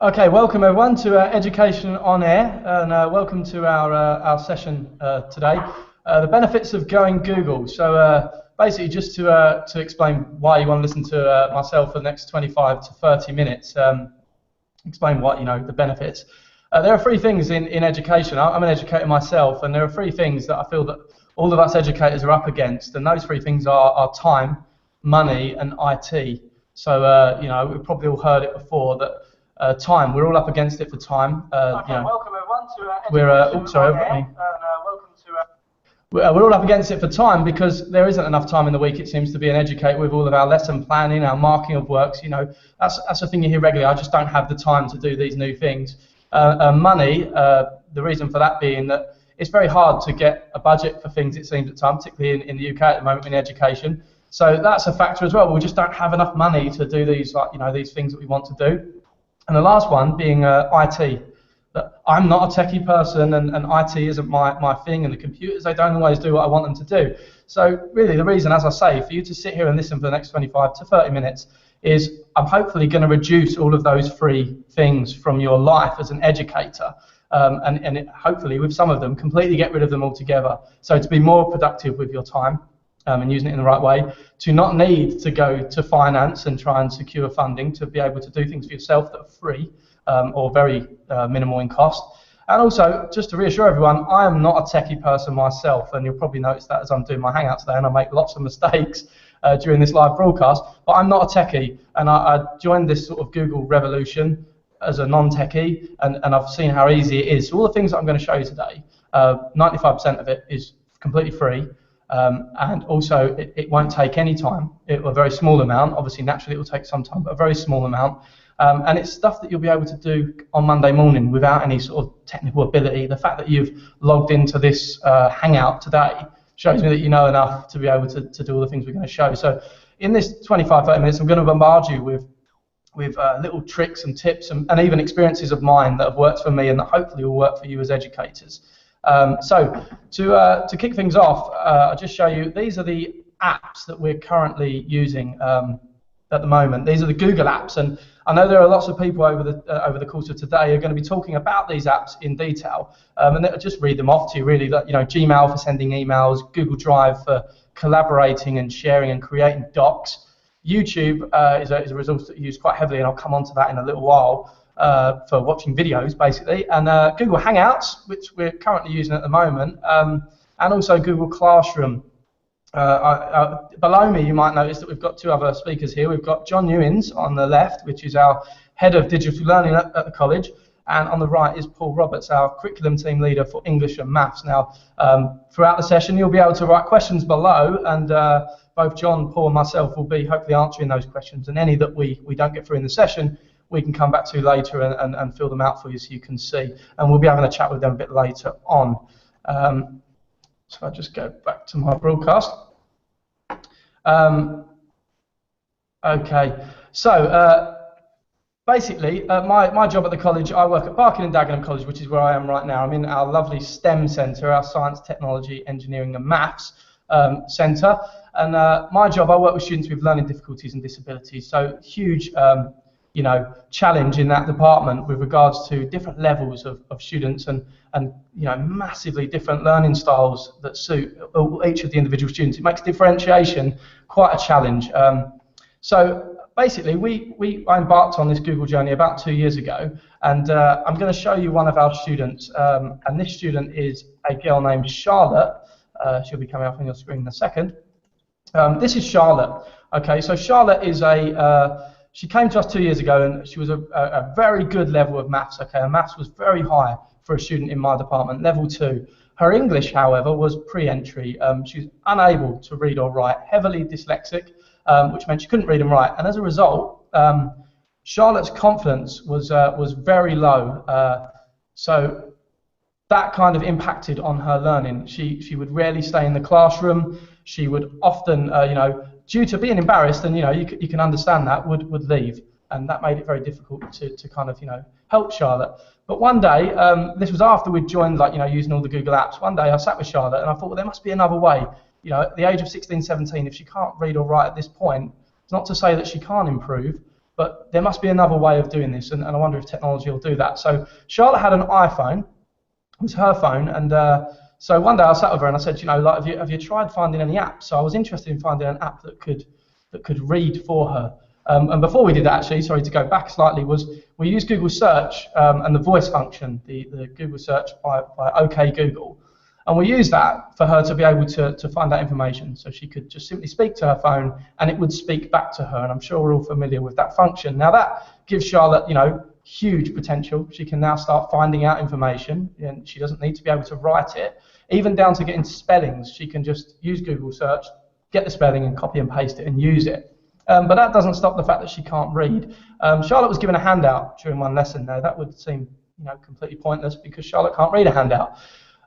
Okay, welcome everyone to Education on Air, and welcome to our session today. The benefits of going Google. So basically, just to explain why you want to listen to myself for the next 25 to 30 minutes. Explain what the benefits. There are three things in education. I'm an educator myself, and there are three things that I feel that all of us educators are up against, and those three things are time, money, and IT. So we've probably all heard it before that. Time, we're all up against it for time. Welcome everyone to we're all up against it for time because there isn't enough time in the week, it seems to be, an educator with all of our lesson planning, our marking of works. That's the thing you hear regularly. I just don't have the time to do these new things. Money, the reason for that being that it's very hard to get a budget for things, it seems, at times, particularly in the UK at the moment in education. So that's a factor as well. We just don't have enough money to do these, these things that we want to do. And the last one being IT. I'm not a techie person, and IT isn't my thing, and the computers, they don't always do what I want them to do. So really the reason, as I say, for you to sit here and listen for the next 25 to 30 minutes is I'm hopefully going to reduce all of those three things from your life as an educator, and hopefully with some of them completely get rid of them altogether. So to be more productive with your time, and using it in the right way, to not need to go to finance and try and secure funding, to be able to do things for yourself that are free or very minimal in cost. And also, just to reassure everyone, I am not a techie person myself, and you'll probably notice that as I'm doing my hangout today, and I make lots of mistakes during this live broadcast, but I'm not a techie, and I joined this sort of Google revolution as a non-techie, and I've seen how easy it is. So all the things that I'm going to show you today, 95% of it is completely free. And also, it won't take any time. A very small amount. Obviously, naturally, it will take some time, but a very small amount. And it's stuff that you'll be able to do on Monday morning without any sort of technical ability. The fact that you've logged into this Hangout today shows me that you know enough to be able to do all the things we're going to show. So in this 25, 30 minutes, I'm going to bombard you with little tricks and tips and even experiences of mine that have worked for me and that hopefully will work for you as educators. So to kick things off, I'll just show you, these are the apps that we're currently using at the moment. These are the Google apps, and I know there are lots of people over the course of today who are going to be talking about these apps in detail, and I'll just read them off to you really. That Gmail for sending emails, Google Drive for collaborating and sharing and creating docs. YouTube is a resource that you use quite heavily, and I'll come on to that in a little while. For watching videos, basically, and Google Hangouts, which we're currently using at the moment, and also Google Classroom. Below me, you might notice that we've got two other speakers here. We've got John Newins on the left, which is our Head of Digital Learning at the college, and on the right is Paul Roberts, our Curriculum Team Leader for English and Maths. Now, throughout the session, you'll be able to write questions below, and both John, Paul, and myself will be hopefully answering those questions, and any that we don't get through in the session, we can come back to later and fill them out for you so you can see. And we'll be having a chat with them a bit later on. So I'll just go back to my broadcast. Okay, so basically, my job at the college, I work at Barking and Dagenham College, which is where I am right now. I'm in our lovely STEM centre, our Science, Technology, Engineering and Maths centre. And my job, I work with students with learning difficulties and disabilities. So huge challenge in that department with regards to different levels of students and massively different learning styles that suit each of the individual students. It makes differentiation quite a challenge. So basically, I embarked on this Google journey about 2 years ago, and I'm going to show you one of our students, and this student is a girl named Charlotte. She'll be coming up on your screen in a second. This is Charlotte. Okay, so Charlotte is she came to us 2 years ago, and she was a very good level of maths. Okay, and maths was very high for a student in my department, level 2. Her English, however, was pre-entry. She was unable to read or write, heavily dyslexic, which meant she couldn't read and write. And as a result, Charlotte's confidence was very low. So that kind of impacted on her learning. She would rarely stay in the classroom. She would often, due to being embarrassed, and you can understand that, would leave, and that made it very difficult to kind of help Charlotte. But one day, this was after we'd joined using all the Google apps. One day I sat with Charlotte and I thought, well, there must be another way. At the age of 16, 17, if she can't read or write at this point, it's not to say that she can't improve, but there must be another way of doing this, and I wonder if technology will do that. So Charlotte had an iPhone, it was her phone, and so one day I sat with her and I said, like, have you tried finding any apps? So I was interested in finding an app that could read for her. And before we did that, actually, sorry to go back slightly, was we used Google Search and the voice function, the Google Search by OK Google. And we used that for her to be able to find that information. So she could just simply speak to her phone and it would speak back to her. And I'm sure we're all familiar with that function. Now that gives Charlotte, huge potential. She can now start finding out information and she doesn't need to be able to write it. Even down to getting spellings, she can just use Google Search, get the spelling and copy and paste it and use it. But that doesn't stop the fact that she can't read. Charlotte was given a handout during one lesson. Now that would seem completely pointless because Charlotte can't read a handout.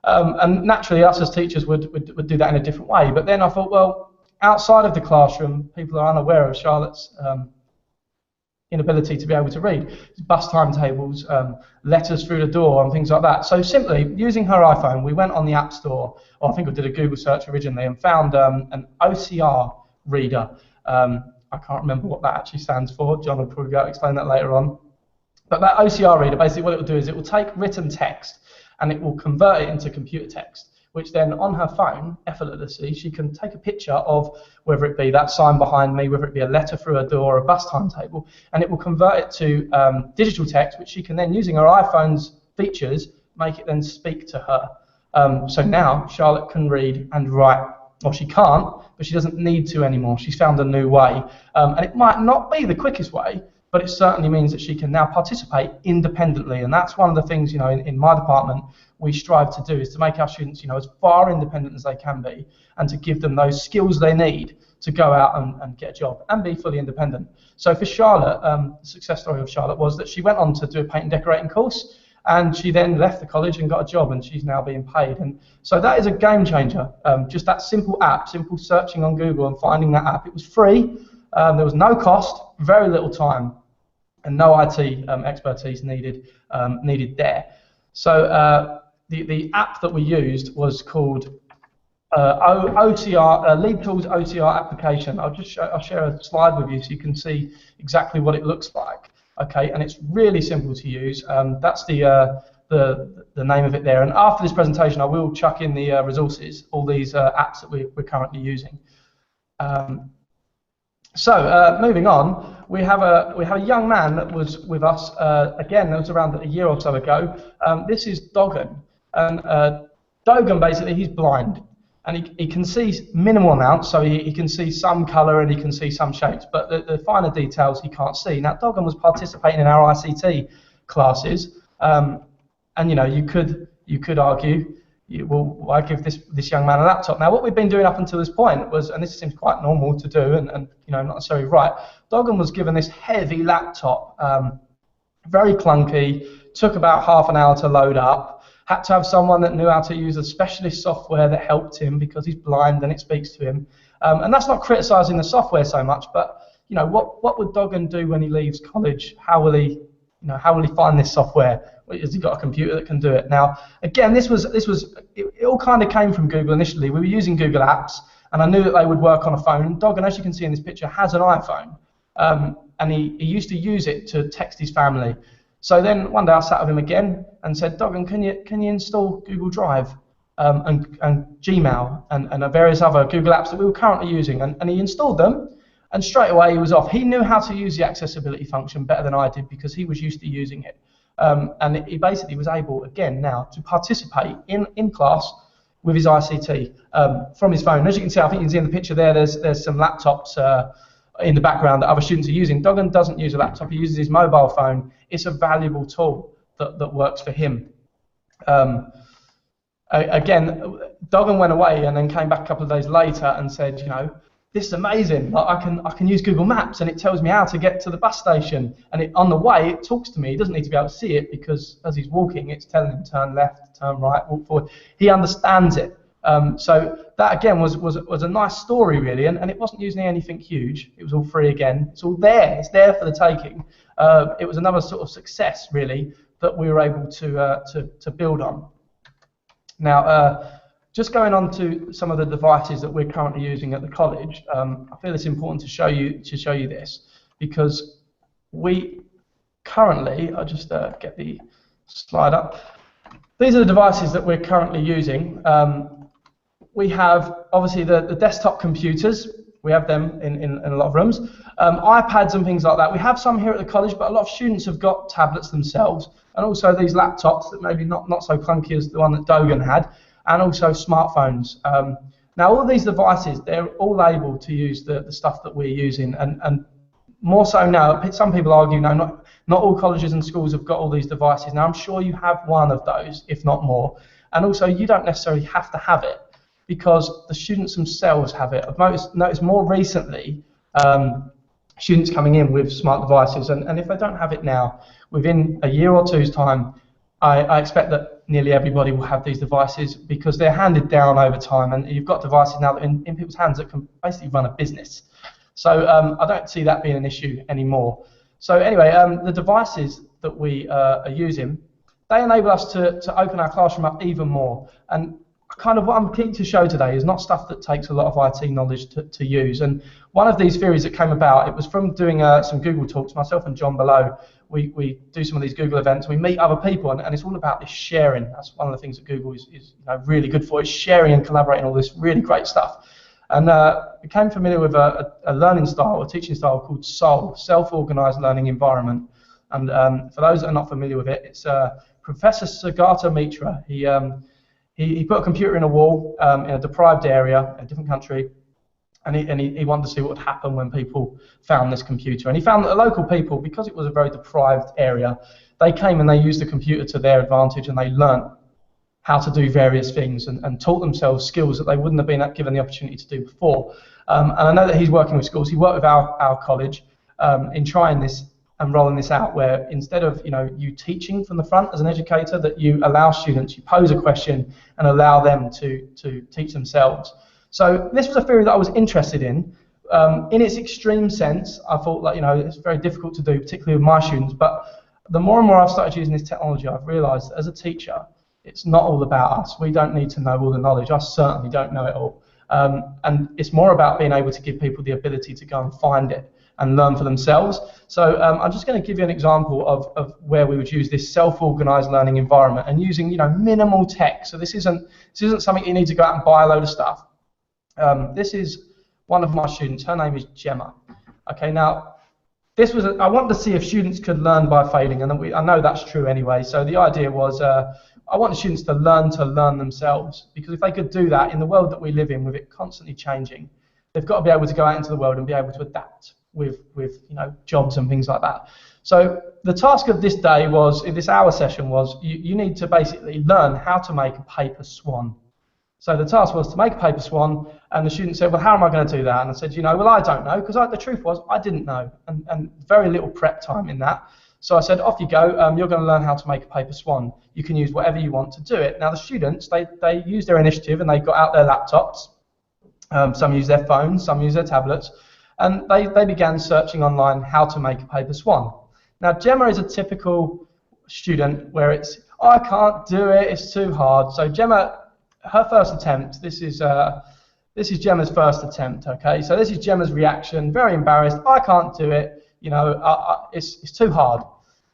And naturally us as teachers would do that in a different way. But then I thought, well, outside of the classroom, people are unaware of Charlotte's inability to be able to read. Bus timetables, letters through the door and things like that. So simply, using her iPhone, we went on the App Store, or I think we did a Google search originally, and found an OCR reader. I can't remember what that actually stands for. John will probably be able to explain that later on. But that OCR reader, basically what it will do is it will take written text and it will convert it into computer text, which then on her phone, effortlessly, she can take a picture of whether it be that sign behind me, whether it be a letter through a door or a bus timetable, and it will convert it to digital text, which she can then, using her iPhone's features, make it then speak to her. So now Charlotte can read and write. Well, she can't, but she doesn't need to anymore. She's found a new way. And it might not be the quickest way, but it certainly means that she can now participate independently. And that's one of the things, in my department, we strive to do, is to make our students, as far independent as they can be, and to give them those skills they need to go out and get a job and be fully independent. So for Charlotte, the success story of Charlotte was that she went on to do a paint and decorating course, and she then left the college and got a job, and she's now being paid. And so that is a game changer. Just that simple app, simple searching on Google and finding that app. It was free. There was no cost, very little time, and no IT expertise needed there. So the app that we used was called OCR, LeapTools OCR application. I'll share a slide with you so you can see exactly what it looks like. Okay, and it's really simple to use. That's the name of it there. And after this presentation, I will chuck in the resources, all these apps that we're currently using. So moving on, we have a young man that was with us again. That was around a year or so ago. This is Dogan, and Dogan basically he's blind, and he can see minimal amounts, so he can see some colour and he can see some shapes, but the finer details he can't see. Now Dogan was participating in our ICT classes, and you could argue, well, why give this young man a laptop? Now what we've been doing up until this point was, and this seems quite normal to do, and not necessarily right, Dogan was given this heavy laptop, very clunky, took about half an hour to load up, had to have someone that knew how to use a specialist software that helped him because he's blind and it speaks to him. And that's not criticising the software so much, but what would Dogan do when he leaves college? How will he find this software? Has he got a computer that can do it? Now, again, it all kind of came from Google initially. We were using Google Apps, and I knew that they would work on a phone. And Dogan, as you can see in this picture, has an iPhone, and he used to use it to text his family. So then one day I sat with him again and said, Dogan, can you install Google Drive and Gmail and various other Google apps that we were currently using? And he installed them, and straight away he was off. He knew how to use the accessibility function better than I did because he was used to using it. And he basically was able, again now, to participate in class with his ICT from his phone. As you can see, I think you can see in the picture there, there's some laptops in the background that other students are using. Dogan doesn't use a laptop, he uses his mobile phone. It's a valuable tool that works for him. Again, Dogan went away and then came back a couple of days later and said, this is amazing. Like, I can use Google Maps and it tells me how to get to the bus station. And on the way, it talks to me. He doesn't need to be able to see it because as he's walking, it's telling him turn left, turn right, walk forward. He understands it. So that again was a nice story really, and it wasn't using anything huge. It was all free again. It's all there. It's there for the taking. It was another sort of success really that we were able to build on. Now, just going on to some of the devices that we're currently using at the college, I feel it's important to show you this because we currently, I'll just get the slide up. These are the devices that we're currently using. We have obviously the desktop computers. We have them in a lot of rooms. iPads and things like that. We have some here at the college, but a lot of students have got tablets themselves, and also these laptops that maybe not so clunky as the one that Dogan had, and also smartphones. Now all of these devices, they're all able to use the stuff that we're using, and more so now. Some people argue, no, not all colleges and schools have got all these devices. Now I'm sure you have one of those, if not more, and also you don't necessarily have to have it, because the students themselves have it. I've noticed more recently students coming in with smart devices, and if they don't have it now, within a year or two's time, I expect that nearly everybody will have these devices, because they're handed down over time, and you've got devices now that in people's hands that can basically run a business. So I don't see that being an issue anymore. So anyway, the devices that we are using, they enable us to open our classroom up even more. And kind of what I'm keen to show today is not stuff that takes a lot of IT knowledge to use. And one of these theories that came about, it was from doing some Google Talks. Myself and John below, we do some of these Google events. We meet other people, and it's all about this sharing. That's one of the things that Google is really good for, is sharing and collaborating all this really great stuff. And became familiar with a learning style, a teaching style called SOL, Self-Organized Learning Environment. And for those that are not familiar with it, it's Professor Sugata Mitra. He put a computer in a wall in a deprived area, a different country, and he wanted to see what would happen when people found this computer. And he found that the local people, because it was a very deprived area, they came and they used the computer to their advantage, and they learnt how to do various things and taught themselves skills that they wouldn't have been given the opportunity to do before. And I know that he's working with schools. He worked with our college in trying this and rolling this out, where instead of you teaching from the front as an educator, that you allow students, you pose a question and allow them to teach themselves. So this was a theory that I was interested in. In its extreme sense, I thought it's very difficult to do, particularly with my students. But the more and more I've started using this technology, I've realised that as a teacher, it's not all about us. We don't need to know all the knowledge. I certainly don't know it all. And it's more about being able to give people the ability to go and find it and learn for themselves. So I'm just going to give you an example of where we would use this self-organized learning environment and using minimal tech. So this isn't something you need to go out and buy a load of stuff. This is one of my students. Her name is Gemma. Okay, now this was I wanted to see if students could learn by failing, and I know that's true anyway. So the idea was I want the students to learn themselves, because if they could do that in the world that we live in, with it constantly changing, they've got to be able to go out into the world and be able to adapt with jobs and things like that. So the task of this day was, in this hour session, was you need to basically learn how to make a paper swan. So the task was to make a paper swan, and the student said, well, how am I going to do that? And I said, well, I don't know, because the truth was I didn't know, and very little prep time in that. So I said, off you go, you're going to learn how to make a paper swan. You can use whatever you want to do it. Now the students, they use their initiative, and they got out their laptops. Some use their phones, some use their tablets, and they began searching online how to make a paper swan. Now Gemma is a typical student where it's, oh, I can't do it, it's too hard. So Gemma, her first attempt, this is Gemma's first attempt, okay? So this is Gemma's reaction, very embarrassed, I can't do it, it's too hard.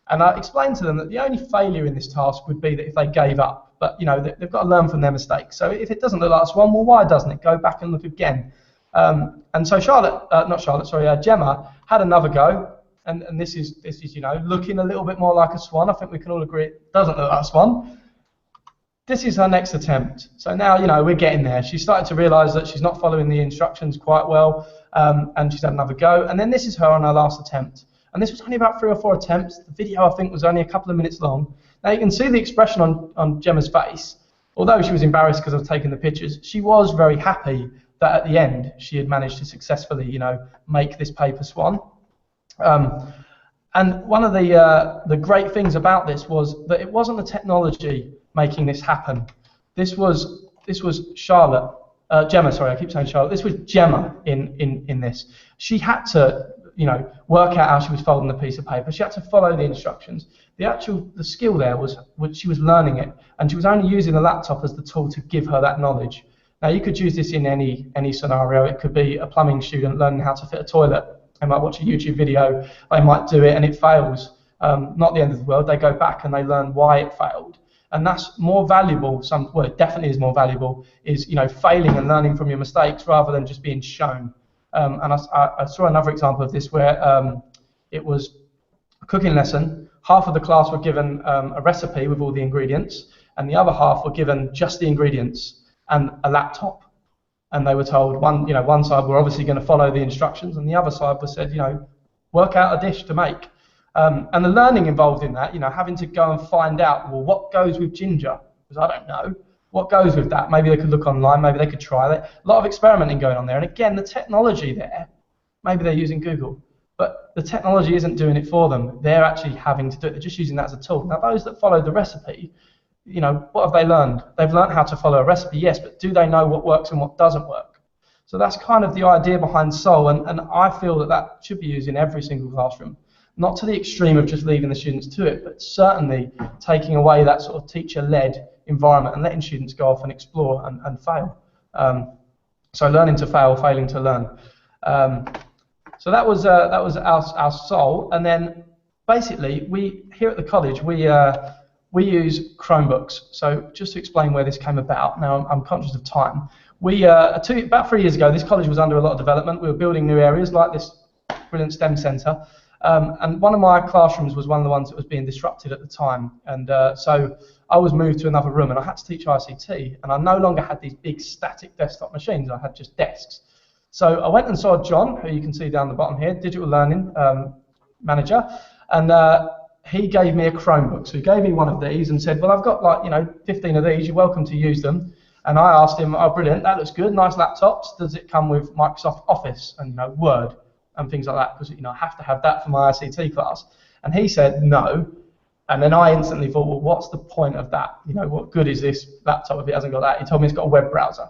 And I explained to them that the only failure in this task would be that if they gave up. But they've got to learn from their mistakes. So if it doesn't look like a swan, well, why doesn't it? Go back and look again. And so Gemma had another go, and this is looking a little bit more like a swan. I think we can all agree it doesn't look like a swan. This is her next attempt. So now we're getting there. She's started to realise that she's not following the instructions quite well, and she's had another go. And then this is her on her last attempt. And this was only about 3 or 4 attempts. The video, I think, was only a couple of minutes long. Now you can see the expression on Gemma's face. Although she was embarrassed because of taking the pictures, she was very happy that at the end she had managed to successfully, make this paper swan. And one of the great things about this was that it wasn't the technology making this happen. This was Charlotte, Gemma. Sorry, I keep saying Charlotte. This was Gemma in this. She had to work out how she was folding the piece of paper. She had to follow the instructions. The skill there was she was learning it, and she was only using the laptop as the tool to give her that knowledge. Now you could use this in any scenario. It could be a plumbing student learning how to fit a toilet. They might watch a YouTube video, they might do it and it fails. Not the end of the world. They go back and they learn why it failed. And that's more valuable. Well, it definitely is more valuable. Is failing and learning from your mistakes rather than just being shown. And I saw another example of this where it was a cooking lesson. Half of the class were given a recipe with all the ingredients, and the other half were given just the ingredients and a laptop. And they were told one side were obviously going to follow the instructions, and the other side was said, work out a dish to make. And the learning involved in that, having to go and find out, well, what goes with ginger? Because I don't know. What goes with that? Maybe they could look online, maybe they could try it. A lot of experimenting going on there. And again, the technology there, maybe they're using Google, but the technology isn't doing it for them. They're actually having to do it. They're just using that as a tool. Now, those that follow the recipe, what have they learned? They've learned how to follow a recipe, yes, but do they know what works and what doesn't work? So that's kind of the idea behind Soul, and I feel that should be used in every single classroom. Not to the extreme of just leaving the students to it, but certainly taking away that sort of teacher-led environment and letting students go off and explore and fail. So learning to fail, failing to learn. So that was our Soul, and then basically we here at the college we use Chromebooks. So just to explain where this came about. Now I'm conscious of time. About 3 years ago, this college was under a lot of development. We were building new areas like this brilliant STEM centre. And one of my classrooms was one of the ones that was being disrupted at the time, and so I was moved to another room and I had to teach ICT, and I no longer had these big static desktop machines, I had just desks. So I went and saw John, who you can see down the bottom here, Digital Learning Manager, and he gave me a Chromebook. So he gave me one of these and said, well, I've got 15 of these, you're welcome to use them. And I asked him, oh brilliant, that looks good, nice laptops, does it come with Microsoft Office and Word and things like that, because I have to have that for my ICT class. And he said no, and then I instantly thought, well, what's the point of that? What good is this laptop if it hasn't got that? He told me it's got a web browser.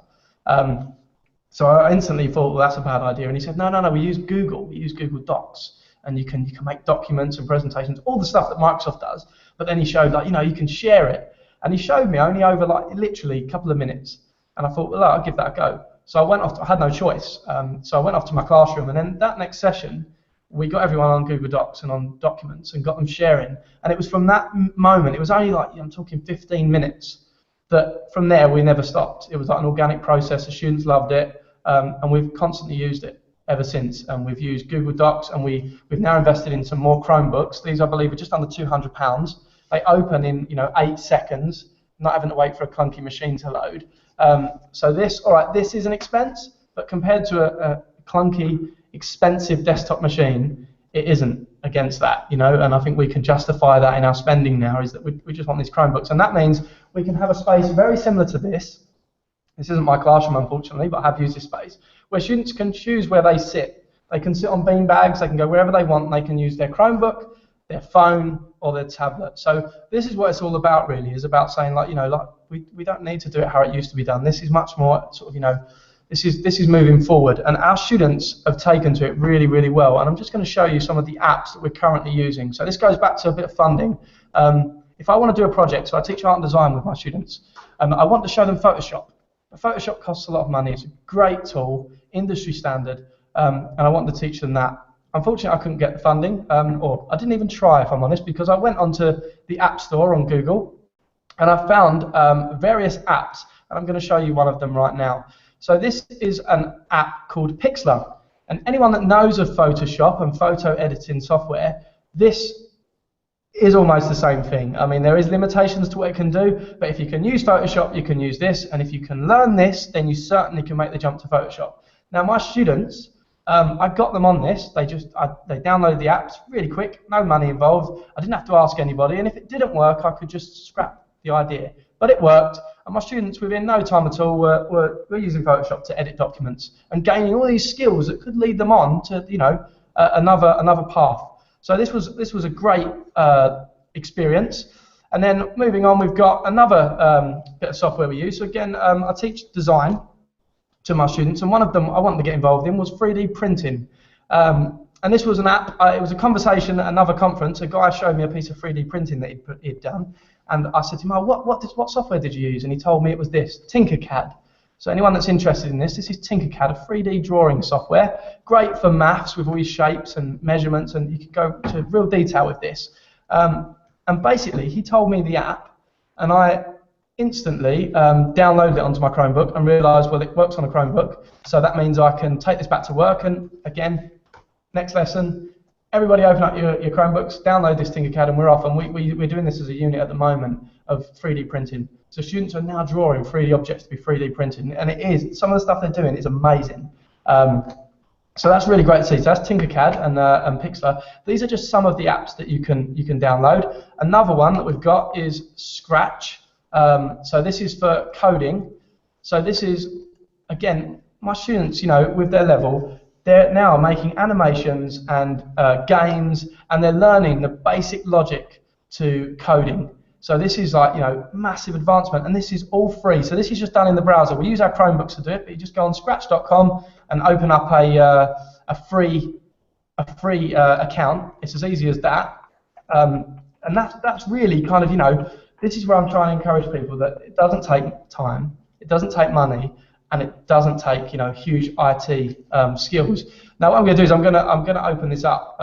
So I instantly thought, well, that's a bad idea. And he said, no, we use Google. We use Google Docs, and you can make documents and presentations, all the stuff that Microsoft does. But then he showed you can share it, and he showed me only over literally a couple of minutes. And I thought, well, I'll give that a go. So I went off. I had no choice. So I went off to my classroom, and then that next session, we got everyone on Google Docs and on documents and got them sharing. And it was from that moment, it was only I'm talking 15 minutes, that from there we never stopped. It was like an organic process. The students loved it, and we've constantly used it ever since. And we've used Google Docs, and we've now invested in some more Chromebooks. These, I believe, are just under £200. They open in 8 seconds, not having to wait for a clunky machine to load. So this is an expense, but compared to a clunky, expensive desktop machine, it isn't against that, and I think we can justify that in our spending now, is that we just want these Chromebooks, and that means we can have a space very similar to this. This isn't my classroom, unfortunately, but I have used this space, where students can choose where they sit. They can sit on bean bags, they can go wherever they want, and they can use their Chromebook, their phone, or their tablet. So this is what it's all about, really, is about saying, we don't need to do it how it used to be done. This is much more sort of, this is moving forward, and our students have taken to it really, really well. And I'm just going to show you some of the apps that we're currently using. So this goes back to a bit of funding. If I want to do a project, so I teach art and design with my students, I want to show them Photoshop. But Photoshop costs a lot of money. It's a great tool, industry standard, and I want to teach them that. Unfortunately, I couldn't get the funding, or I didn't even try, if I'm honest, because I went onto the App Store on Google, and I found various apps, and I'm going to show you one of them right now. So this is an app called Pixlr, and anyone that knows of Photoshop and photo editing software, this is almost the same thing. I mean, there is limitations to what it can do, but if you can use Photoshop, you can use this, and if you can learn this, then you certainly can make the jump to Photoshop. Now, my students, I got them on this. They downloaded the apps really quick, no money involved. I didn't have to ask anybody, and if it didn't work, I could just scrap the idea. But it worked, and my students, within no time at all, were using Photoshop to edit documents and gaining all these skills that could lead them on to, another path. So this was a great experience. And then moving on, we've got another bit of software we use. So again, I teach design to my students, and one of them I wanted to get involved in was 3D printing. And this was an app, it was a conversation at another conference. A guy showed me a piece of 3D printing that he'd done, and I said to him, what software did you use? And he told me it was this, Tinkercad. So anyone that's interested in this is Tinkercad, a 3D drawing software, great for maths with all your shapes and measurements, and you can go to real detail with this. And basically, he told me the app, and I instantly downloaded it onto my Chromebook and realised, well, it works on a Chromebook, so that means I can take this back to work. And again, next lesson, everybody open up your Chromebooks, download this Tinkercad, and we're off. And we're doing this as a unit at the moment of 3D printing. So students are now drawing 3D objects to be 3D printed, and it is, some of the stuff they're doing is amazing. So that's really great to see. So that's Tinkercad and Pixlr. These are just some of the apps that you can download. Another one that we've got is Scratch. So this is for coding. So this is, again, my students, with their level, they're now making animations and games, and they're learning the basic logic to coding. So this is like, massive advancement, and this is all free. So this is just done in the browser. We use our Chromebooks to do it, but you just go on scratch.com and open up a free account. It's as easy as that, and that's really kind of, this is where I'm trying to encourage people that it doesn't take time, it doesn't take money, and it doesn't take huge IT skills. Now what I'm going to do is I'm going to open this up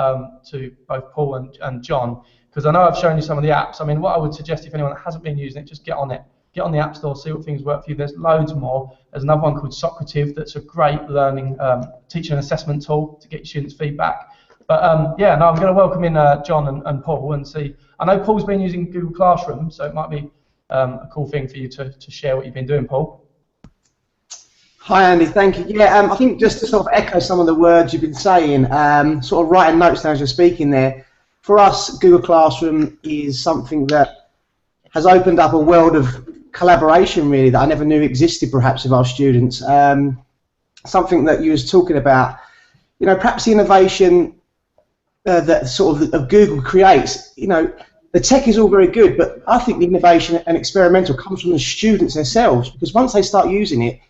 to both Paul and John, because I know I've shown you some of the apps. I mean, what I would suggest, if anyone that hasn't been using it, just get on it. Get on the App Store, see what things work for you. There's loads more. There's another one called Socrative that's a great learning, teaching and assessment tool to get your students' feedback. But yeah, no, I'm going to welcome in John and Paul and see. I know Paul's been using Google Classroom, so it might be a cool thing for you to share what you've been doing, Paul. Hi Andy, thank you. Yeah, I think just to sort of echo some of the words you've been saying, sort of writing notes down as you're speaking there. For us, Google Classroom is something that has opened up a world of collaboration, really, that I never knew existed, perhaps, with our students. Something that you was talking about, perhaps the innovation that sort of Google creates. The tech is all very good, but I think the innovation and experimental comes from the students themselves, because once they start using it,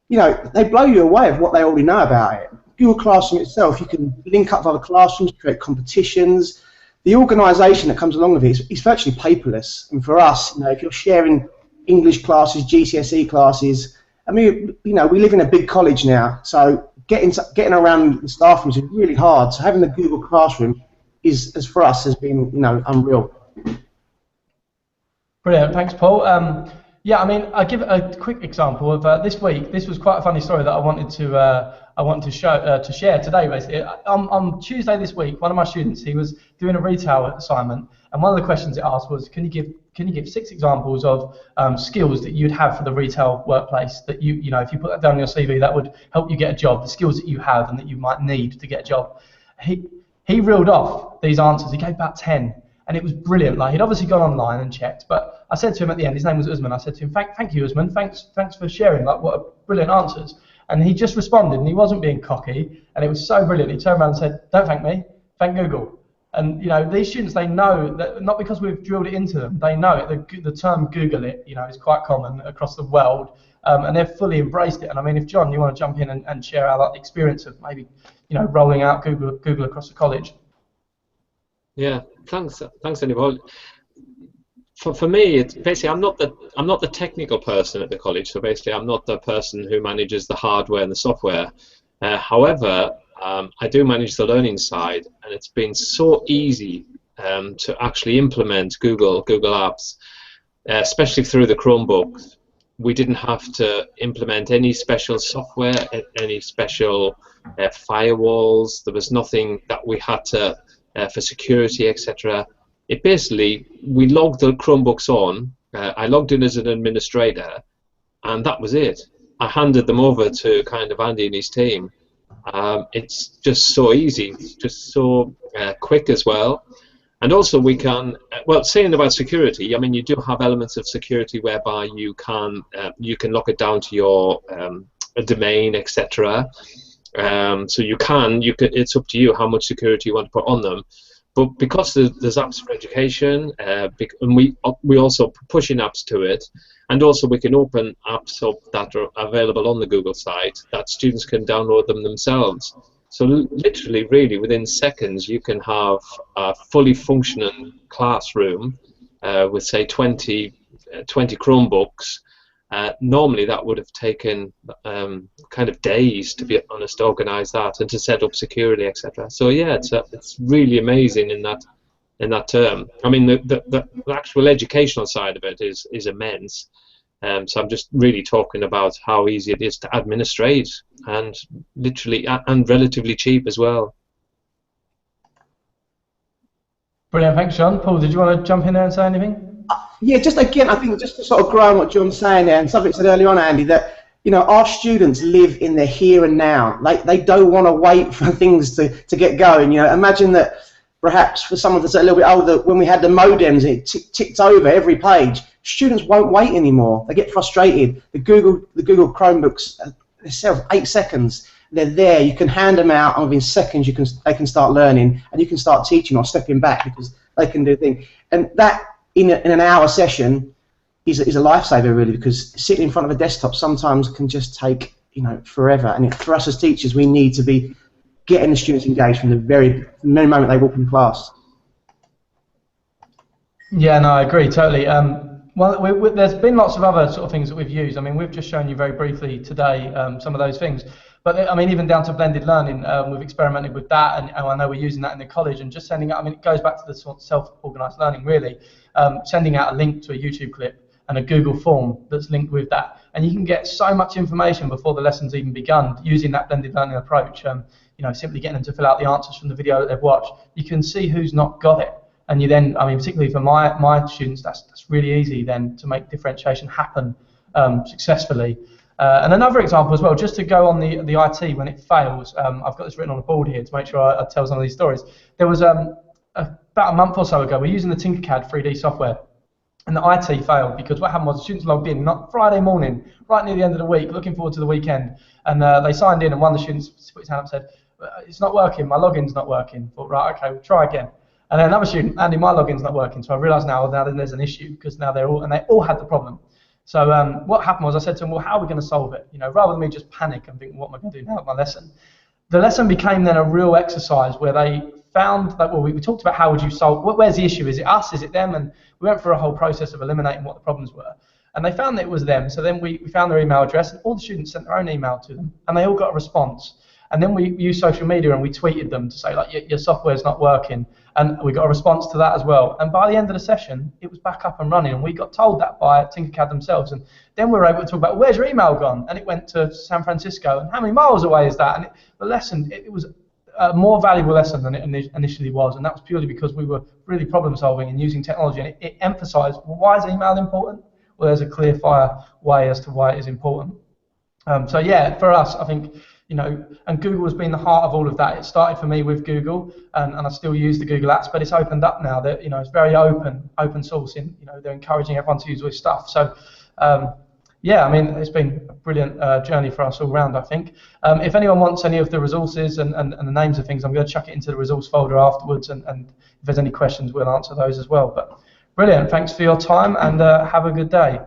they blow you away of what they already know about it. Google Classroom itself, you can link up with other classrooms, create competitions. The organisation that comes along with it is virtually paperless. And for us, if you're sharing English classes, GCSE classes, I mean, we live in a big college now, so getting around the staff rooms is really hard. So having the Google Classroom for us, has been, unreal. Brilliant, thanks, Paul. Yeah, I mean, I'll give a quick example of this week. This was quite a funny story that I wanted to share today. Basically, on Tuesday this week, one of my students, he was doing a retail assignment, and one of the questions it asked was, can you give 6 examples of skills that you'd have for the retail workplace that if you put that down on your CV, that would help you get a job. The skills that you have and that you might need to get a job. He reeled off these answers. He gave about 10. And it was brilliant. Like, he'd obviously gone online and checked, but I said to him at the end, his name was Usman. I said to him, "Thank you, Usman. Thanks for sharing. Like, what a brilliant answers." And he just responded, and he wasn't being cocky, and it was so brilliant. He turned around and said, "Don't thank me, thank Google." And these students, they know that, not because we've drilled it into them, they know it. The term "Google it," is quite common across the world, and they've fully embraced it. And I mean, if John, you want to jump in and share our experience of maybe rolling out Google across the college. Yeah, thanks, Andy. For me, it's basically I'm not the technical person at the college, so basically I'm not the person who manages the hardware and the software. However, I do manage the learning side, and it's been so easy to actually implement Google Apps, especially through the Chromebooks. We didn't have to implement any special software, any special firewalls. There was nothing that we had to for security, etc. It basically, we logged the Chromebooks on. I logged in as an administrator, and that was it. I handed them over to kind of Andy and his team. It's just so easy, it's just so quick as well. And also we can, well, saying about security, I mean, you do have elements of security whereby you can lock it down to your a domain, etc. So it's up to you how much security you want to put on them. But because there's apps for education, and we also pushing apps to it, and also we can open apps up that are available on the Google site that students can download them themselves. So literally, really, within seconds, you can have a fully functioning classroom with, say, 20 Chromebooks, Normally that would have taken kind of days, to be honest, to organise that and to set up security, etc. So yeah, it's really amazing in that term. I mean, the actual educational side of it is immense. So I'm just really talking about how easy it is to administrate, and literally and relatively cheap as well. Brilliant, thanks, John. Paul, did you want to jump in there and say anything? Yeah, just again, I think just to sort of grow on what John's saying there, and something you said earlier on, Andy, that our students live in the here and now. They don't want to wait for things to get going. Imagine that perhaps for someone that's a little bit older, when we had the modems, it ticked over every page. Students won't wait anymore. They get frustrated. The Google Chromebooks, they sell 8 seconds. They're there. You can hand them out, and within seconds they can start learning, and you can start teaching or stepping back because they can do things. And that in an hour session is a lifesaver, really, because sitting in front of a desktop sometimes can just take forever. And for us as teachers, we need to be getting the students engaged from the very moment they walk in class. Yeah, no, I agree totally. Well, there's been lots of other sort of things that we've used. I mean, we've just shown you very briefly today some of those things. But I mean, even down to blended learning, we've experimented with that, and I know we're using that in the college, and just sending out, I mean, it goes back to the sort of self-organized learning, really. Sending out a link to a YouTube clip and a Google form that's linked with that. And you can get so much information before the lesson's even begun using that blended learning approach. Simply getting them to fill out the answers from the video that they've watched. You can see who's not got it. And you then, I mean, particularly for my students, that's really easy then to make differentiation happen successfully. And another example as well, just to go on the IT when it fails, I've got this written on the board here to make sure I tell some of these stories. There was about a month or so ago, we're using the Tinkercad 3D software, and the IT failed because what happened was the students logged in, not Friday morning, right near the end of the week, looking forward to the weekend, and they signed in, and one of the students put his hand up and said, "It's not working, my login's not working." I thought, right, okay, we'll try again. And then another student, "Andy, my login's not working." So I realised now there's an issue because now they all had the problem. So what happened was I said to them, well, how are we going to solve it? Rather than me just panic and think, what am I going to do now with my lesson? The lesson became then a real exercise where they found that, well, we talked about how would you solve, where's the issue? Is it us? Is it them? And we went through a whole process of eliminating what the problems were. And they found that it was them. So then we found their email address, and all the students sent their own email to them, and they all got a response. And then we used social media and we tweeted them to say, like, your software's not working. And we got a response to that as well. And by the end of the session, it was back up and running. And we got told that by Tinkercad themselves. And then we were able to talk about, where's your email gone? And it went to San Francisco. And how many miles away is that? And the lesson, it was a more valuable lesson than it initially was. And that was purely because we were really problem solving and using technology. And it emphasized, well, why is email important? Well, there's a clear fire way as to why it is important. So yeah, for us, I think, and Google has been the heart of all of that. It started for me with Google, and I still use the Google Apps, but it's opened up now. That it's very open source. They're encouraging everyone to use all this stuff. So, yeah, I mean, it's been a brilliant journey for us all round, I think. If anyone wants any of the resources and the names of things, I'm going to chuck it into the resource folder afterwards, and if there's any questions, we'll answer those as well. But brilliant, thanks for your time, and have a good day.